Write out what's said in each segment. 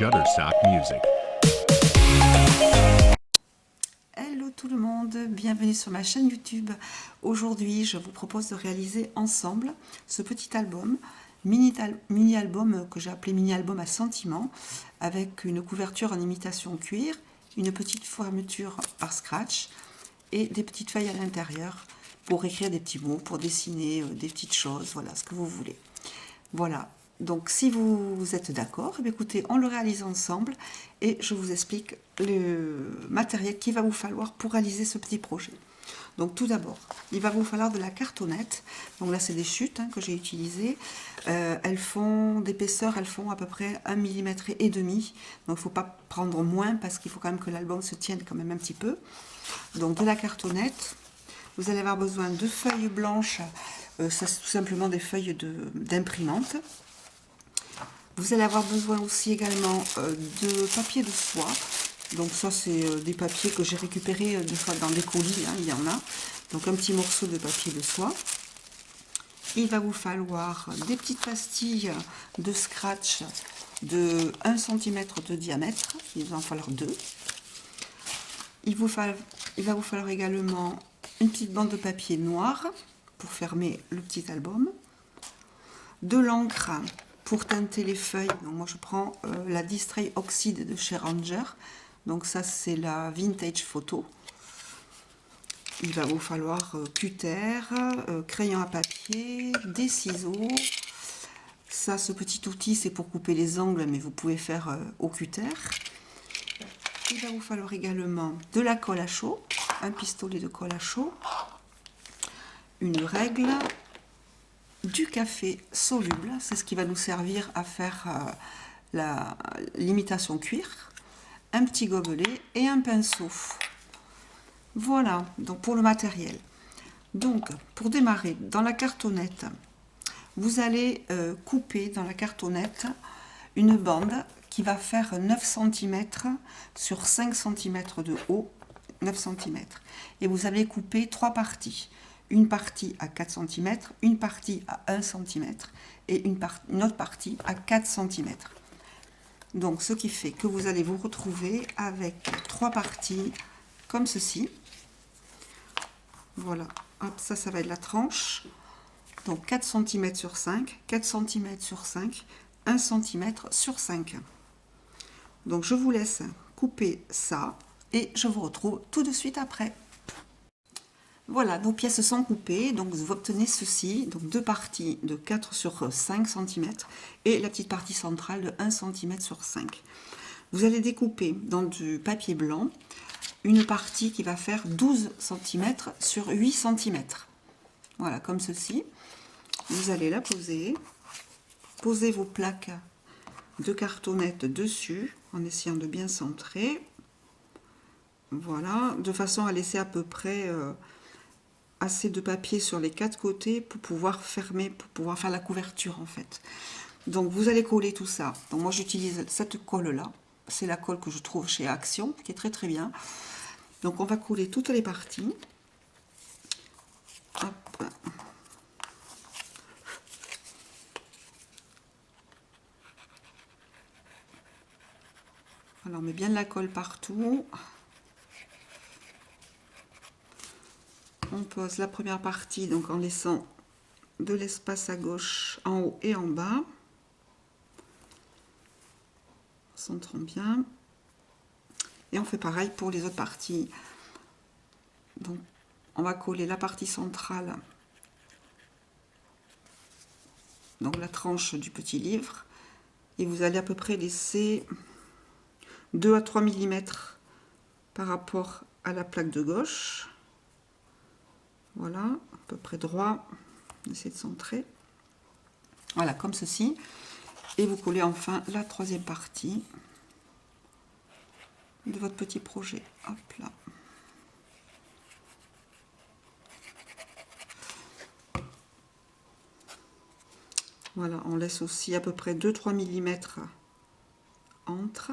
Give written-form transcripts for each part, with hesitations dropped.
Shutterstock Music. Hello tout le monde, bienvenue sur ma chaîne YouTube. Aujourd'hui, je vous propose de réaliser ensemble ce petit album, mini-album que j'ai appelé mini-album à sentiments, avec une couverture en imitation cuir, une petite fermeture par scratch et des petites feuilles à l'intérieur pour écrire des petits mots, pour dessiner des petites choses, voilà, ce que vous voulez. Voilà, donc si vous êtes d'accord, écoutez, on le réalise ensemble et je vous explique le matériel qu'il va vous falloir pour réaliser ce petit projet. Donc tout d'abord, il va vous falloir de la cartonnette. Donc là, c'est des chutes que j'ai utilisées. Elles font d'épaisseur, elles font à peu près 1,5 mm. Donc il ne faut pas prendre moins parce qu'il faut quand même que l'album se tienne quand même un petit peu. Donc de la cartonnette. Vous allez avoir besoin de feuilles blanches, ça c'est tout simplement des feuilles d'imprimante. Vous allez avoir besoin aussi également de papier de soie. Donc ça c'est des papiers que j'ai récupérés des fois dans des colis, il y en a. Donc un petit morceau de papier de soie. Il va vous falloir des petites pastilles de scratch de 1 cm de diamètre. Il va en falloir 2. Il va vous falloir également une petite bande de papier noir pour fermer le petit album, de l'encre pour teinter les feuilles. Donc moi je prends la Distray Oxide de chez Ranger, donc ça c'est la Vintage Photo. Il va vous falloir cutter, crayon à papier, des ciseaux. Ça, ce petit outil c'est pour couper les angles, mais vous pouvez faire au cutter. Il va vous falloir également de la colle à chaud, un pistolet de colle à chaud, une règle, du café soluble, c'est ce qui va nous servir à faire l'imitation cuir, un petit gobelet et un pinceau. Voilà, donc pour le matériel. Donc, pour démarrer, dans la cartonnette, vous allez couper dans la cartonnette une bande qui va faire 9 cm sur 5 cm de haut, 9 cm. Et vous allez couper 3 parties. Une partie à 4 cm, une partie à 1 cm et une autre partie à 4 cm. Donc ce qui fait que vous allez vous retrouver avec 3 parties comme ceci. Voilà, hop, ça va être la tranche. Donc 4 cm sur 5, 4 cm sur 5, 1 cm sur 5. Donc je vous laisse couper ça et je vous retrouve tout de suite après. Voilà, nos pièces sont coupées, donc vous obtenez ceci, donc 2 parties de 4 sur 5 cm et la petite partie centrale de 1 cm sur 5. Vous allez découper dans du papier blanc une partie qui va faire 12 cm sur 8 cm. Voilà, comme ceci. Vous allez la poser, posez vos plaques de cartonnette dessus en essayant de bien centrer. Voilà, de façon à laisser à peu près assez de papier sur les 4 côtés pour pouvoir fermer, pour pouvoir faire la couverture en fait. Donc vous allez coller tout ça. Donc moi j'utilise cette colle là, c'est la colle que je trouve chez Action, qui est très très bien. Donc on va coller toutes les parties. Hop. Alors on met bien de la colle partout. On pose la première partie donc en laissant de l'espace à gauche en haut et en bas. Centrons bien. Et on fait pareil pour les autres parties. Donc on va coller la partie centrale, donc la tranche du petit livre, et vous allez à peu près laisser 2 à 3 mm par rapport à la plaque de gauche. Voilà, à peu près droit. Essayez de centrer. Voilà, comme ceci. Et vous collez enfin la troisième partie de votre petit projet. Hop là. Voilà, on laisse aussi à peu près 2-3 mm entre.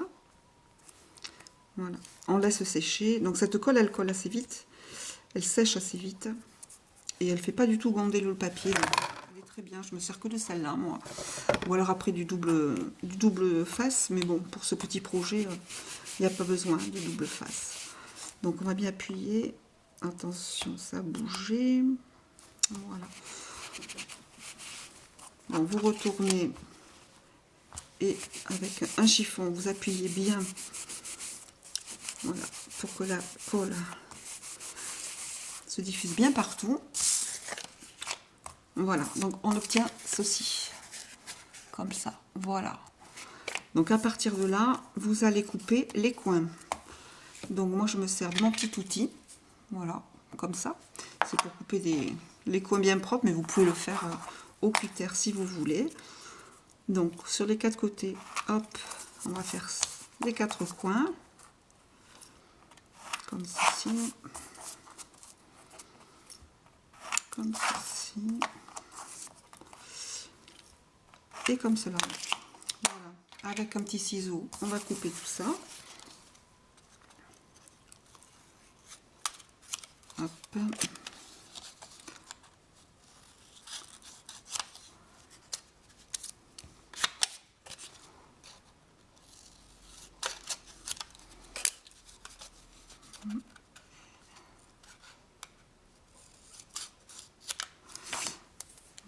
Voilà, on laisse sécher. Donc cette colle, elle colle assez vite. Elle sèche assez vite. Et elle ne fait pas du tout gonder le papier. Donc elle est très bien. Je me sers que de celle-là, moi. Ou alors après du double face. Mais bon, pour ce petit projet, il n'y a pas besoin de double face. Donc on va bien appuyer. Attention, ça a bougé. Voilà. Donc vous retournez et avec un chiffon, vous appuyez bien. Voilà, pour que la colle se diffuse bien partout. Voilà, donc on obtient ceci. Comme ça, voilà. Donc à partir de là, vous allez couper les coins. Donc moi je me sers de mon petit outil. Voilà, comme ça. C'est pour couper les coins bien propres, mais vous pouvez le faire au cutter si vous voulez. Donc sur les 4 côtés, hop, on va faire les 4 coins. Comme ceci. Comme ceci. Et comme cela. Voilà. Avec un petit ciseau, on va couper tout ça. Hop.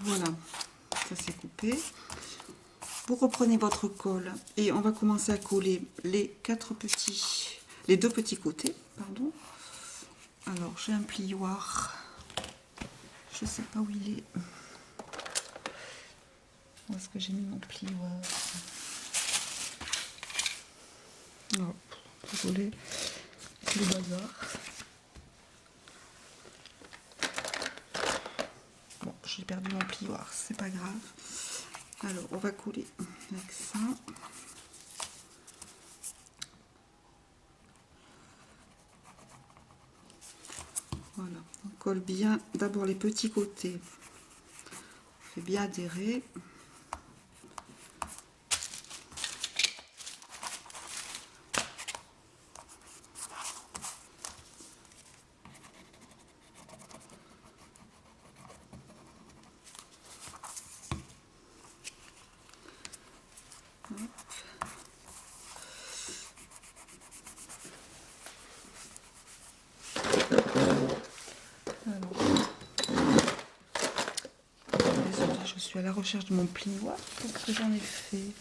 Voilà, ça c'est coupé. Vous reprenez votre colle et on va commencer à coller les deux petits côtés, pardon. Alors j'ai un plioir, je sais pas où il est. Où est-ce que j'ai mis mon plioir? Non, désolé, le bazar. Bon, j'ai perdu mon plioir, c'est pas grave. Alors on va coller avec ça. Voilà, on colle bien d'abord les petits côtés. On fait bien adhérer. Je suis à la recherche de mon plioir. Qu'est-ce que j'en ai fait?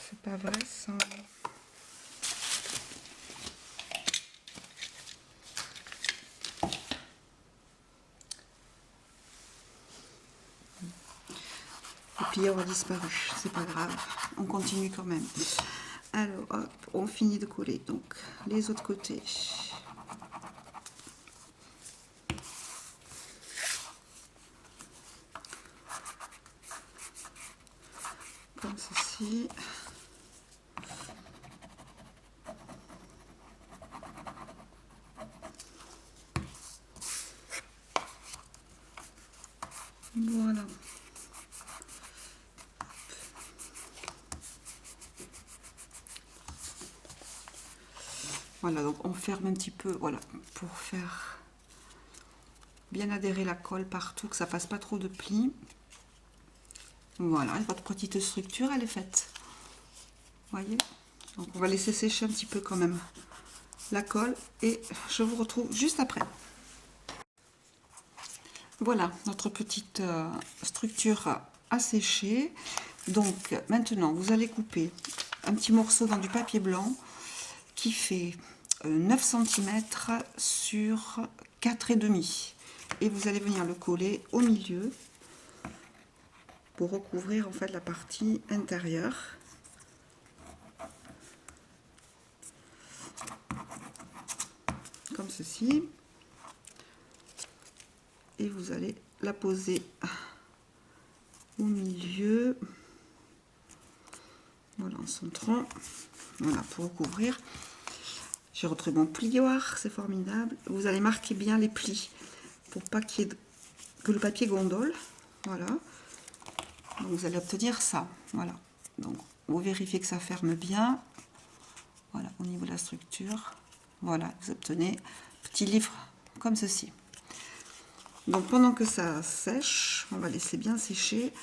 C'est pas vrai ça. Le plioir a disparu, c'est pas grave. On continue quand même. Alors hop, on finit de coller donc les autres côtés. Comme ceci. Voilà. Voilà, donc on ferme un petit peu, voilà, pour faire bien adhérer la colle partout, que ça fasse pas trop de plis. Voilà, et votre petite structure, elle est faite. Voyez? Donc on va laisser sécher un petit peu quand même la colle et je vous retrouve juste après. Voilà, notre petite structure a séché. Donc maintenant, vous allez couper un petit morceau dans du papier blanc qui fait 9 cm sur 4,5. Et vous allez venir le coller au milieu pour recouvrir en fait la partie intérieure. Comme ceci. Et vous allez la poser au milieu. Voilà, en centrant. Voilà, pour recouvrir. J'ai retrouvé mon plioir, c'est formidable. Vous allez marquer bien les plis pour pas qu'il y ait que le papier gondole. Voilà. Donc vous allez obtenir ça. Voilà. Donc vous vérifiez que ça ferme bien. Voilà, au niveau de la structure. Voilà, vous obtenez un petit livre comme ceci. Donc pendant que ça sèche, on va laisser bien sécher.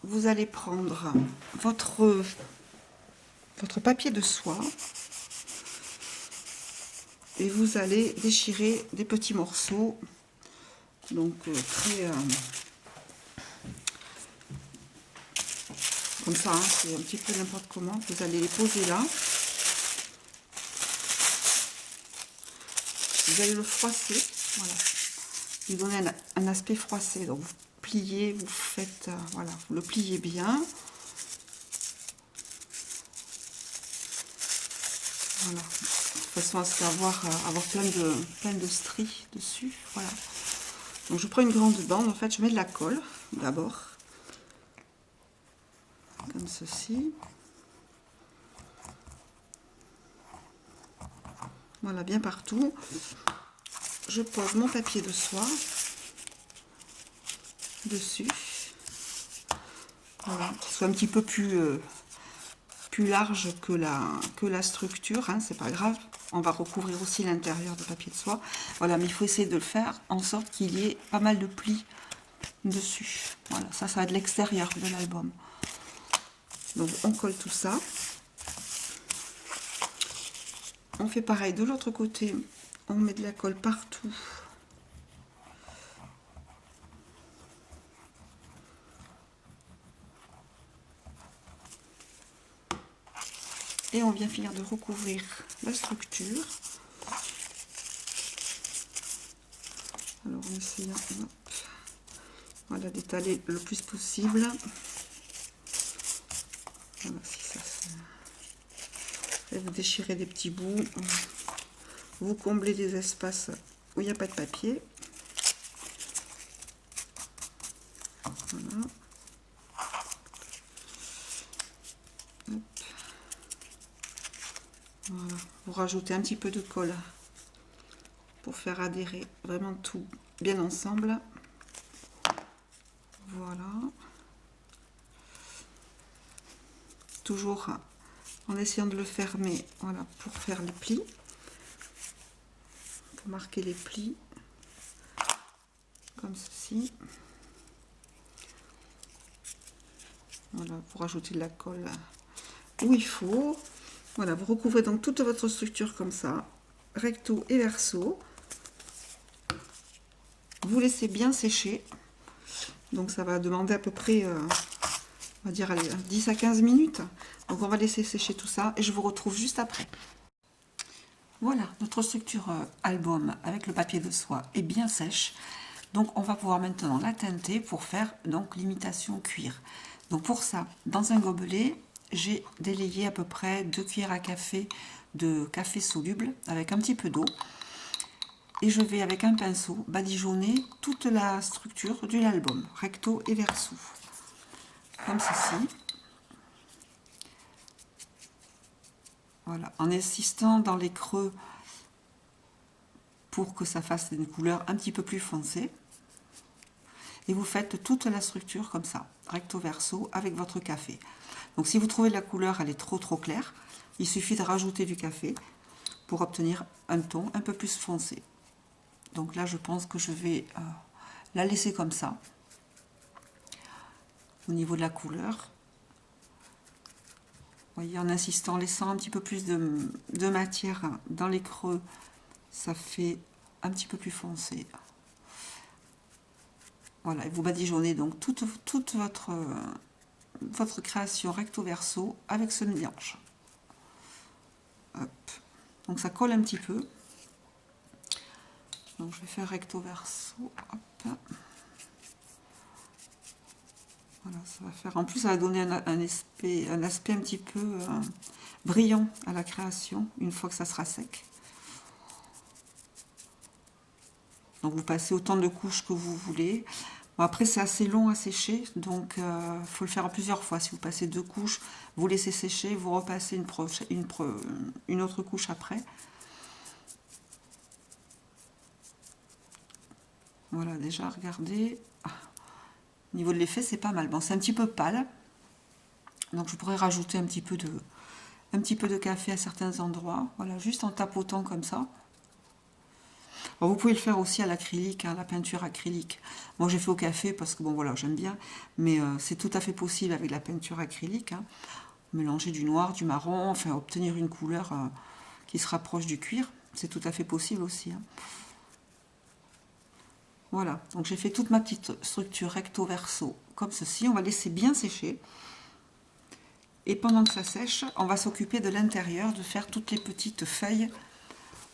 Vous allez prendre votre papier de soie et vous allez déchirer des petits morceaux. Donc très comme ça, hein, c'est un petit peu n'importe comment. Vous allez les poser là. Vous allez le froisser, voilà. Lui donner un aspect froissé. Donc vous pliez, vous faites, voilà, vous le pliez bien. Voilà. De façon à ce qu'avoir plein de stries dessus. Voilà. Donc je prends une grande bande, en fait je mets de la colle d'abord. Comme ceci. Voilà, bien partout. Je pose mon papier de soie dessus. Voilà, qu'il soit un petit peu plus large que la structure, hein, c'est pas grave. On va recouvrir aussi l'intérieur de papier de soie. Voilà, mais il faut essayer de le faire en sorte qu'il y ait pas mal de plis dessus. Voilà, ça va être l'extérieur de l'album. Donc on colle tout ça. On fait pareil de l'autre côté. On met de la colle partout. Et on vient finir de recouvrir la structure. Alors en essayant voilà, d'étaler le plus possible. Voilà, si ça se... Et vous déchirez des petits bouts. Vous comblez des espaces où il n'y a pas de papier. Voilà. Hop. Voilà. Vous rajoutez un petit peu de colle pour faire adhérer vraiment tout bien ensemble. Voilà. Toujours en essayant de le fermer, voilà, pour faire les plis. Pour marquer les plis. Comme ceci. Voilà, pour rajouter de la colle où il faut. Voilà, vous recouvrez donc toute votre structure comme ça, recto et verso. Vous laissez bien sécher. Donc ça va demander à peu près, on va dire, allez, 10 à 15 minutes. Donc on va laisser sécher tout ça et je vous retrouve juste après. Voilà, notre structure album avec le papier de soie est bien sèche. Donc on va pouvoir maintenant la teinter pour faire donc l'imitation cuir. Donc pour ça, dans un gobelet, j'ai délayé à peu près 2 cuillères à café de café soluble avec un petit peu d'eau. Et je vais avec un pinceau badigeonner toute la structure de l'album, recto et verso. Comme ceci. Voilà, en insistant dans les creux pour que ça fasse une couleur un petit peu plus foncée. Et vous faites toute la structure comme ça, recto verso avec votre café. Donc si vous trouvez la couleur elle est trop claire, il suffit de rajouter du café pour obtenir un ton un peu plus foncé. Donc là je pense que je vais la laisser comme ça au niveau de la couleur. Vous voyez, en insistant, en laissant un petit peu plus de matière dans les creux, ça fait un petit peu plus foncé. Voilà, et vous badigeonnez donc toute votre création recto verso avec ce mélange. Hop. Donc ça colle un petit peu. Donc je vais faire recto verso. Hop. Voilà, ça va faire. En plus, ça va donner un aspect un petit peu brillant à la création une fois que ça sera sec. Donc vous passez autant de couches que vous voulez. Bon, après c'est assez long à sécher, donc il faut le faire en plusieurs fois. Si vous passez 2 couches, vous laissez sécher, vous repassez une autre couche après. Voilà, déjà regardez. Au niveau de l'effet, c'est pas mal. Bon, c'est un petit peu pâle, donc je pourrais rajouter un petit peu de café à certains endroits. Voilà, juste en tapotant comme ça. Alors, vous pouvez le faire aussi à l'acrylique, à la peinture acrylique. Moi j'ai fait au café parce que bon voilà, j'aime bien, mais c'est tout à fait possible avec la peinture acrylique, hein. Mélanger du noir, du marron, enfin obtenir une couleur qui se rapproche du cuir, c'est tout à fait possible aussi, hein. Voilà, donc j'ai fait toute ma petite structure recto verso comme ceci. On va laisser bien sécher. Et pendant que ça sèche, on va s'occuper de l'intérieur, de faire toutes les petites feuilles,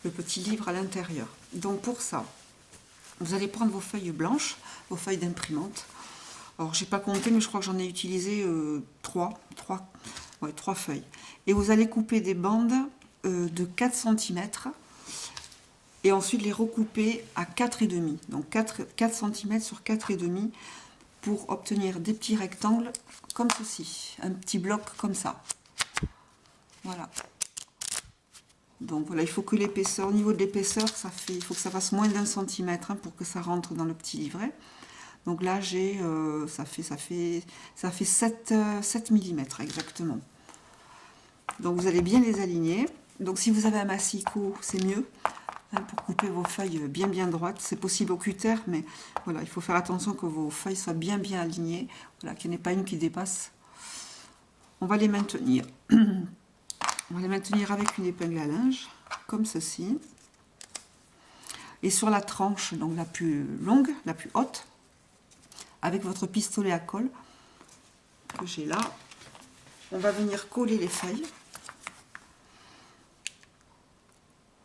le petit livre à l'intérieur. Donc pour ça, vous allez prendre vos feuilles blanches, vos feuilles d'imprimante. Alors j'ai pas compté, mais je crois que j'en ai utilisé trois feuilles. Et vous allez couper des bandes de 4 cm et ensuite les recouper à 4,5. Donc 4 cm sur 4,5 pour obtenir des petits rectangles comme ceci, un petit bloc comme ça. Voilà. Donc voilà, il faut que l'épaisseur, au niveau de l'épaisseur, il faut que ça fasse moins d'1 centimètre pour que ça rentre dans le petit livret. Donc là, j'ai, ça fait 7 mm exactement. Donc vous allez bien les aligner. Donc si vous avez un massicot, c'est mieux, hein, pour couper vos feuilles bien droites. C'est possible au cutter, mais voilà, il faut faire attention que vos feuilles soient bien alignées. Voilà, qu'il n'y en ait pas une qui dépasse. On va les maintenir. On va les maintenir avec une épingle à linge, comme ceci. Et sur la tranche, donc la plus longue, la plus haute, avec votre pistolet à colle que j'ai là, on va venir coller les feuilles.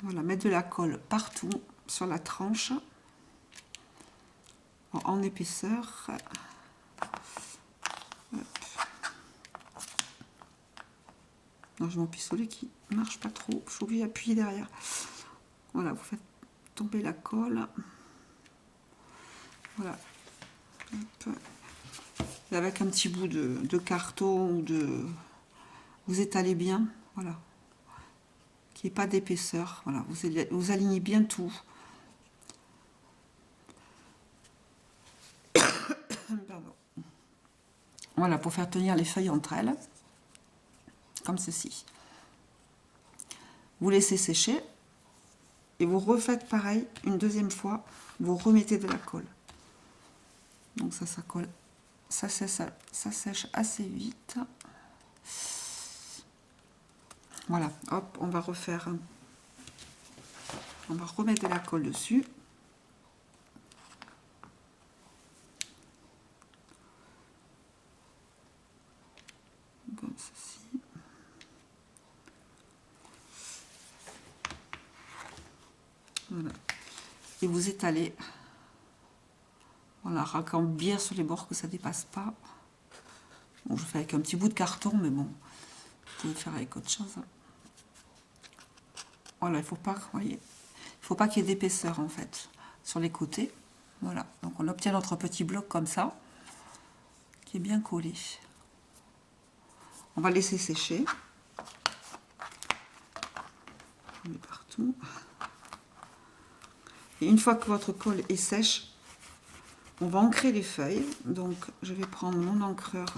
Voilà, mettre de la colle partout sur la tranche, en épaisseur. Non, j'ai mon pistolet qui ne marche pas trop, je suis obligée d'appuyer derrière. Voilà, vous faites tomber la colle. Voilà. Hop. Et avec un petit bout de carton ou de... Vous étalez bien, voilà. Qu'il n'y ait pas d'épaisseur. Voilà, vous alignez bien tout. Pardon. Voilà, pour faire tenir les feuilles entre elles. Comme ceci. Vous laissez sécher et vous refaites pareil une deuxième fois. Vous remettez de la colle. Donc ça colle, ça sèche assez vite. Voilà, hop, on va refaire. On va remettre de la colle dessus. Comme ceci. Voilà. Et vous étalez. Voilà, raquant bien sur les bords que ça ne dépasse pas. Bon, je fais avec un petit bout de carton, mais bon, vous pouvez faire avec autre chose. Voilà, il ne faut pas, voyez, il faut pas qu'il y ait d'épaisseur en fait sur les côtés. Voilà, donc on obtient notre petit bloc comme ça, qui est bien collé. On va laisser sécher. On met partout. Et une fois que votre colle est sèche, on va ancrer les feuilles. Donc je vais prendre mon encreur,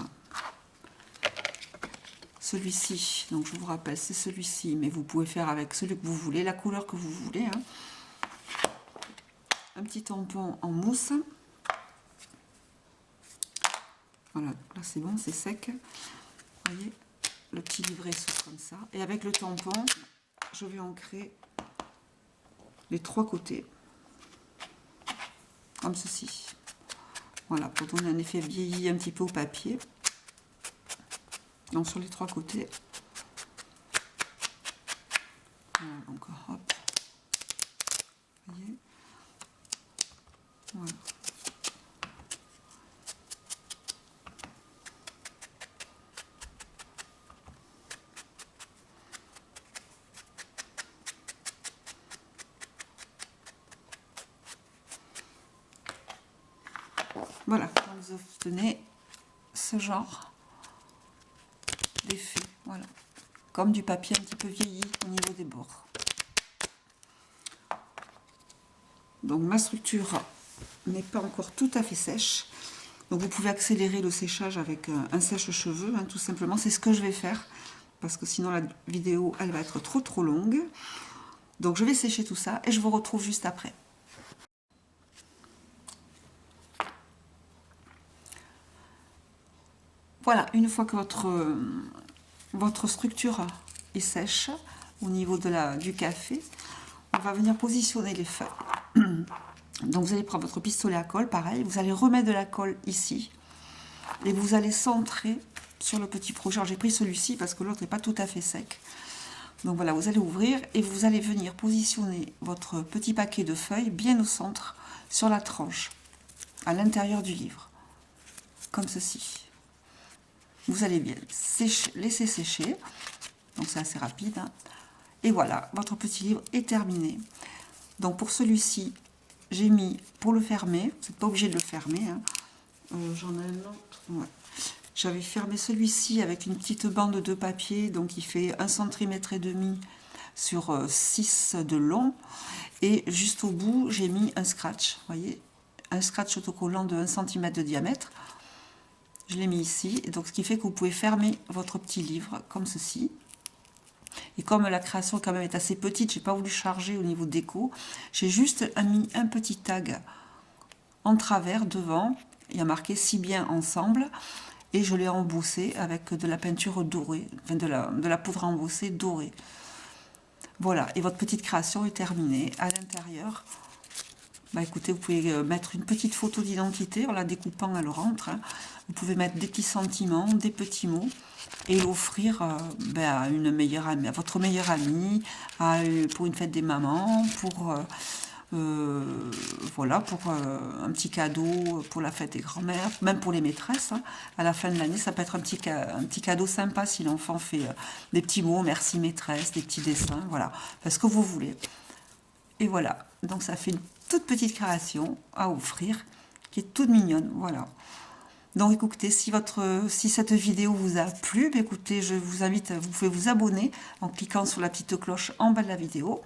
celui-ci. Donc je vous rappelle, c'est celui-ci, mais vous pouvez faire avec celui que vous voulez, la couleur que vous voulez, hein. Un petit tampon en mousse. Voilà, là c'est bon, c'est sec. Vous voyez, le petit livret s'ouvre comme ça. Et avec le tampon, je vais ancrer les 3 côtés. Comme ceci. Voilà, pour donner un effet vieilli un petit peu au papier. Donc sur les 3 côtés. Voilà, donc hop. Vous voyez. Voilà. Voilà, vous obtenez ce genre d'effet, voilà, comme du papier un petit peu vieilli au niveau des bords. Donc ma structure n'est pas encore tout à fait sèche, donc vous pouvez accélérer le séchage avec un sèche-cheveux, hein, tout simplement. C'est ce que je vais faire, parce que sinon la vidéo elle va être trop longue. Donc je vais sécher tout ça et je vous retrouve juste après. Voilà, une fois que votre structure est sèche au niveau du café, on va venir positionner les feuilles. Donc vous allez prendre votre pistolet à colle, pareil, vous allez remettre de la colle ici et vous allez centrer sur le petit projet. J'ai pris celui-ci parce que l'autre n'est pas tout à fait sec. Donc voilà, vous allez ouvrir et vous allez venir positionner votre petit paquet de feuilles bien au centre sur la tranche, à l'intérieur du livre, comme ceci. Vous allez bien laisser sécher, donc c'est assez rapide, hein. Et voilà, votre petit livre est terminé. Donc pour celui-ci, j'ai mis, pour le fermer, vous n'êtes pas obligé de le fermer, hein. J'en ai un autre, ouais. J'avais fermé celui-ci avec une petite bande de papier, donc il fait 1,5 cm sur 6 de long, et juste au bout, j'ai mis un scratch, vous voyez, un scratch autocollant de 1 cm de diamètre. Je l'ai mis ici, donc ce qui fait que vous pouvez fermer votre petit livre comme ceci. Et comme la création quand même est assez petite, j'ai pas voulu charger au niveau déco, j'ai juste mis un petit tag en travers devant, il y a marqué si bien ensemble, et je l'ai embossé avec de la peinture dorée, enfin de la poudre embossée dorée. Voilà, et votre petite création est terminée. À l'intérieur, bah écoutez, vous pouvez mettre une petite photo d'identité en la découpant à l'entre, hein. Vous pouvez mettre des petits sentiments, des petits mots, et l'offrir à une meilleure amie, à votre meilleure amie, pour une fête des mamans, voilà, pour un petit cadeau pour la fête des grands-mères, même pour les maîtresses, hein. À la fin de l'année, ça peut être un petit cadeau sympa si l'enfant fait des petits mots, merci maîtresse, des petits dessins, voilà, parce que vous voulez. Et voilà, donc ça fait une toute petite création à offrir, qui est toute mignonne, voilà. Donc écoutez, si cette vidéo vous a plu, écoutez, je vous invite, vous pouvez vous abonner en cliquant sur la petite cloche en bas de la vidéo,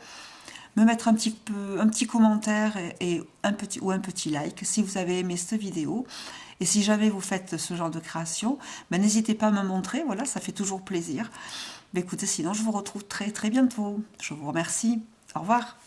me mettre un petit commentaire et un petit like si vous avez aimé cette vidéo. Et si jamais vous faites ce genre de création, n'hésitez pas à me montrer, voilà, ça fait toujours plaisir. Mais écoutez, sinon je vous retrouve très très bientôt. Je vous remercie. Au revoir.